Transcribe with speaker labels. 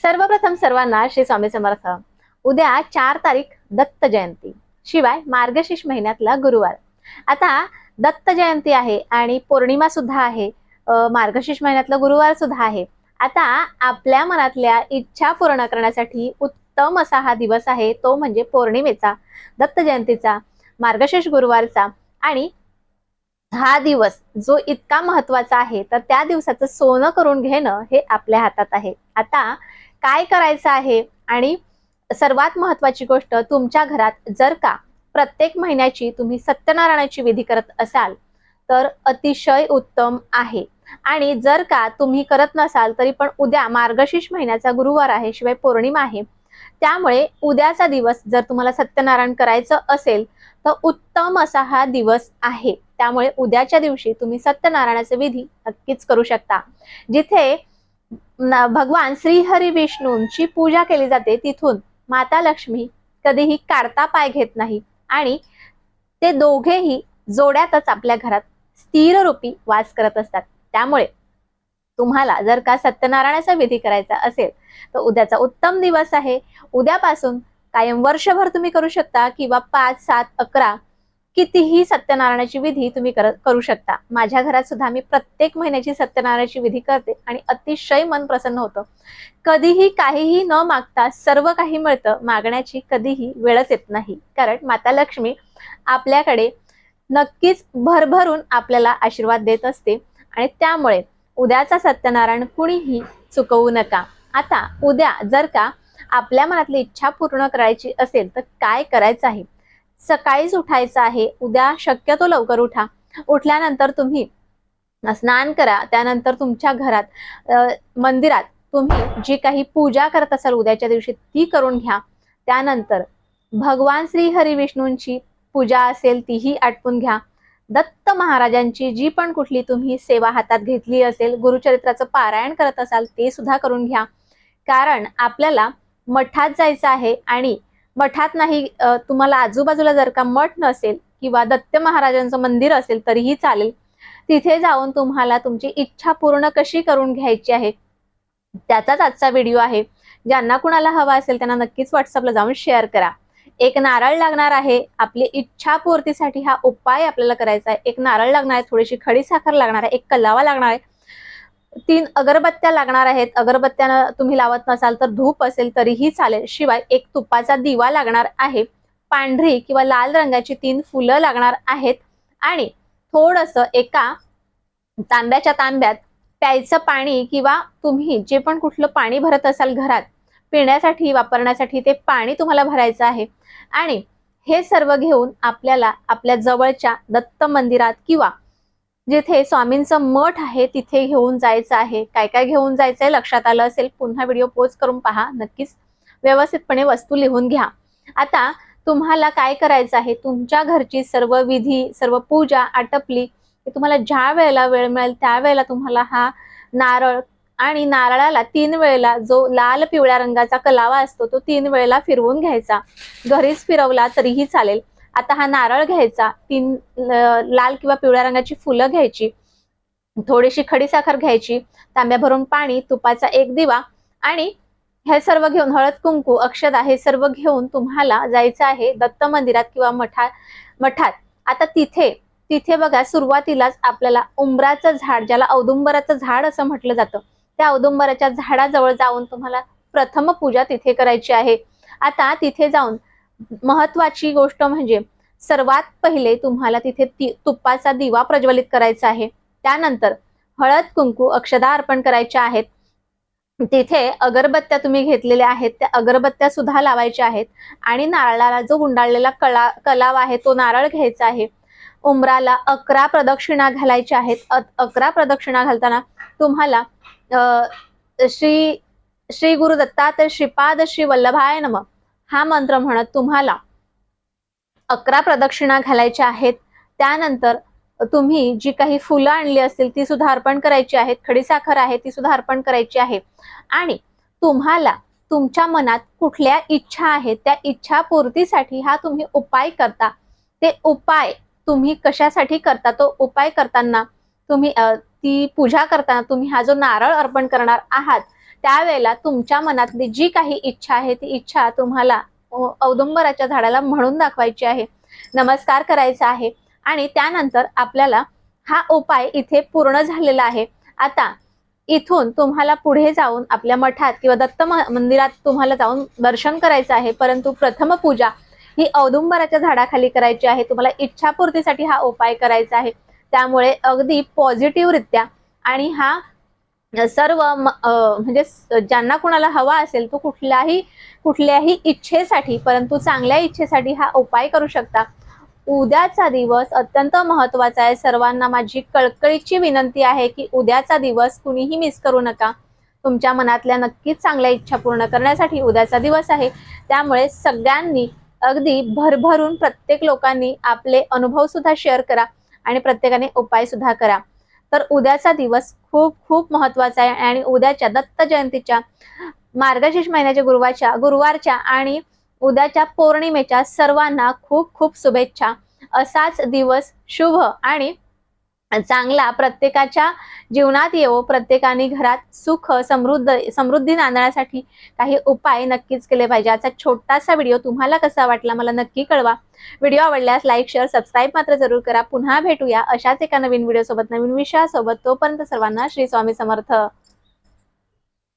Speaker 1: सर्वप्रथम सर्वांना श्री स्वामी समर्थ। उद्या 4 तारीख दत्त जयंती, शिवाय मार्गशीर्ष महिन्यातला गुरुवार। आता दत्त जयंती आहे आणि पौर्णिमा सुद्धा आहे, मार्गशीर्ष महिन्यातला गुरुवार सुद्धा आहे। आता आपल्या मनातल्या इच्छा पूर्ण करण्यासाठी उत्तम असा हा दिवस आहे, तो म्हणजे पौर्णिमेचा, दत्त जयंतीचा, मार्गशीर्ष गुरुवारचा। आणि हा दिवस जो इतका महत्वाचा आहे, तर त्या दिवसाचं सोनं करून घेणं हे आपल्या हातात आहे। आता काय करायचं आहे, आणि सर्वात महत्वाची गोष्ट, तुमच्या घरात जर का प्रत्येक महिन्याची तुम्ही सत्यनारायणाची विधी करत असाल तर अतिशय उत्तम आहे। आणि जर का तुम्ही करत नसाल तरी पण उद्या मार्गशीर्ष महिन्याचा गुरुवार आहे, शिवाय पौर्णिमा आहे, त्यामुळे उद्याचा दिवस जर तुम्हाला सत्यनारायण करायचं असेल तर उत्तम असा हा दिवस आहे। त्यामुळे उद्याच्या दिवशी तुम्ही सत्यनारायणाचे विधी नक्कीच करू शकता। जिथे भगवान श्री हरी विष्णूंची पूजा केली जाते, तिथून माता लक्ष्मी कधीही काढता पाय घेत नाही आणि ते दोघेही जोड्यातच आपल्या घरात स्थिर रूपी वास करत असतात। त्यामुळे तुम्हाला जर का सत्यनारायणाचा विधी करायचा असेल तर उद्याचा उत्तम दिवस आहे। उद्यापासून कायम वर्षभर तुम्ही करू शकता, किंवा 5, 7, 11 कितीही सत्यनारायणाची विधी तुम्ही करू शकता। माझ्या घरात सुद्धा मी प्रत्येक महिन्याची सत्यनारायणाची विधी करते आणि अतिशय मन प्रसन्न होतं। कधीही काहीही न मागता सर्व काही मिळतं, मागण्याची कधीही वेळच येत नाही, कारण माता लक्ष्मी आपल्याकडे नक्कीच भरभरून आपल्याला आशीर्वाद देत असते। आणि त्यामुळे उद्याचा सत्यनारायण कुणीही चुकवू नका। आता उद्या जर का आपल्या मनातली इच्छा पूर्ण करायची असेल तर काय करायचं आहे, सकाळीच उठायचं आहे। उद्या शक्यतो लवकर उठा। उठल्यानंतर तुम्ही स्नान करा, त्यानंतर तुमच्या घरात मंदिरात तुम्ही जी काही पूजा करत असाल उद्याच्या दिवशी ती करून घ्या। त्यानंतर भगवान श्री हरी विष्णूंची पूजा असेल तीही आटपून घ्या। दत्त महाराजांची जी पण कुठली तुम्ही सेवा हातात घेतली असेल, गुरुचरित्राचं पारायण करत असाल ते सुद्धा करून घ्या, कारण आपल्याला मठात जायचं आहे। आणि मठात नाही, तुम्हाला आजूबाजूला जर का मठ नसेल किंवा दत्त महाराजांचं मंदिर असेल तरीही चालेल, तिथे जाऊन तुम्हाला तुमची इच्छा पूर्ण कशी करून घ्यायची आहे त्याचाच आजचा व्हिडिओ आहे। ज्यांना कुणाला हवा असेल त्यांना नक्कीच व्हॉट्सअपला जाऊन शेअर करा। एक नारळ लागणार आहे, आपली इच्छा पूर्तीसाठी हा उपाय आपल्याला करायचा आहे। एक नारळ लागणार आहे, थोडीशी खडीसाखर लागणार आहे, एक कलावा लागणार आहे, 3 अगरबत्त्या लागणार आहेत। अगरबत्त्यानं तुम्ही लावत नसाल तर धूप असेल तरीही चालेल, शिवाय एक तुपाचा दिवा लागणार आहे, पांढरी किंवा लाल रंगाची 3 फुलं लागणार आहेत, आणि थोडंसं एका तांब्याच्या तांब्यात प्यायचं पाणी, किंवा तुम्ही जे पण कुठलं पाणी भरत असाल घरात पिण्यासाठी वापरण्यासाठी ते पाणी तुम्हाला भरायचं आहे। आणि हे सर्व घेऊन आपल्याला आपल्या जवळच्या दत्त मंदिरात किंवा जिथे स्वामींचं मठ आहे तिथे घेऊन जायचं आहे। काय काय घेऊन जायचंय लक्षात आलं असेल, पुन्हा व्हिडिओ पॉज करून पहा, नक्कीच व्यवस्थितपणे वस्तू लिहून घ्या। आता तुम्हाला काय करायचं आहे, तुमच्या घरची सर्व विधी, सर्व पूजा आटपली की तुम्हाला ज्या वेळेला वेळ मिळेल त्यावेळेला तुम्हाला हा नारळ, आणि नारळाला 3 वेळेला जो लाल पिवळ्या रंगाचा कलावा असतो तो 3 वेळेला फिरवून घ्यायचा। घरीच फिरवला तरीही चालेल। आता हा नारळ घ्यायचा, 3 लाल किंवा पिवळ्या रंगाची फुलं घ्यायची, थोडीशी खडीसाखर घ्यायची, तांब्या भरून पाणी, तुपाचा एक दिवा, आणि हे सर्व घेऊन हळद कुंकू अक्षता हे सर्व घेऊन तुम्हाला जायचं आहे दत्त मंदिरात किंवा मठात। आता तिथे बघा, सुरुवातीलाच आपल्याला उंबराचं झाड, ज्याला औदुंबराचं झाड असं म्हटलं जातं, त्या औदुंबराच्या झाडाजवळ जाऊन तुम्हाला प्रथम पूजा तिथे करायची आहे। आता तिथे जाऊन महत्वाची गोष्ट म्हणजे सर्वात पहिले तुम्हाला तिथे तुपाचा दिवा प्रज्वलित करायचा आहे। त्यानंतर हळद कुंकू अक्षता अर्पण करायच्या आहेत। तिथे अगरबत्त्या तुम्ही घेतलेल्या आहेत त्या अगरबत्त्या सुद्धा लावायच्या आहेत, आणि नारळाला जो गुंडाळलेला कलावा आहे तो नारळ घ्यायचा आहे। उंबराला 11 प्रदक्षिणा घालायच्या आहेत। 11 प्रदक्षिणा घालताना तुम्हाला श्री गुरु दत्तात्रय श्रीपाद श्री वल्लभाय नमः हा मंत्र म्हणत तुम्हाला 11 प्रदक्षिणा घालायच्या आहेत। त्यानंतर तुम्ही जी काही फुलं आणली असतील ती सुद्धा अर्पण करायची आहेत, खडीसाखर आहे ती सुद्धा अर्पण करायची आहे। आणि तुम्हाला तुमच्या मनात कुठल्या इच्छा आहेत त्या इच्छा पूर्तीसाठी हा तुम्ही उपाय करता। ते उपाय तुम्ही कशासाठी करता, तो उपाय करताना तुम्ही ती पूजा करताना तुम्ही हा जो नारळ अर्पण करणार आहात त्यावेळेला तुमच्या मनातली जी काही इच्छा आहे ती इच्छा तुम्हाला औदुंबराच्या झाडाला म्हणून दाखवायची आहे, नमस्कार करायचा आहे आणि त्यानंतर आपल्याला हा उपाय इथे पूर्ण झालेला आहे. आता इथून तुम्हाला पुढे जाऊन आपल्या मठात किंवा दत्त मंदिरात तुम्हाला जाऊन दर्शन करायचं आहे, परंतु प्रथम पूजा ही औदुंबराच्या झाडाखाली करायची आहे. तुम्हाला इच्छापूर्तीसाठी हा उपाय करायचा आहे. त्यामुळे अगदी पॉझिटिव्ह रित्या आणि हा सर्व म्हणजे ज्यांना कुणाला हवा असेल तो कुठल्याही इच्छेसाठी, परंतु चांगल्या इच्छेसाठी हा उपाय करू शकता. उद्याचा दिवस अत्यंत महत्वाचा आहे. सर्वांना माझी कळकळीची विनंती आहे की उद्याचा दिवस कुणीही मिस करू नका. तुमच्या मनातल्या नक्कीच चांगल्या इच्छा पूर्ण करण्यासाठी उद्याचा दिवस आहे. त्यामुळे सगळ्यांनी अगदी भरभरून प्रत्येक लोकांनी आपले अनुभव सुद्धा शेअर करा आणि प्रत्येकाने उपाय सुद्धा करा. तर उद्याचा दिवस खूप खूप महत्वाचा आहे आणि उद्याच्या दत्त जयंतीच्या मार्गशीर्ष महिन्याच्या गुरुवारच्या आणि उद्याच्या पौर्णिमेच्या सर्वांना खूप खूप शुभेच्छा. असाच दिवस शुभ आणि चांगला प्रत्येकाच्या जीवनात येवो. प्रत्येकाने घरात सुख समृद्धी नांदण्यासाठी काही उपाय नक्कीच केले पाहिजे. आजचा छोटासा व्हिडिओ तुम्हाला कसा वाटला मला नक्की कळवा. व्हिडिओ आवडल्यास लाईक शेअर सबस्क्राईब मात्र जरूर करा. पुन्हा भेटूया अशाच एका नवीन व्हिडिओ सोबत, नवीन विषयासोबत. तोपर्यंत सर्वांना श्री स्वामी समर्थ.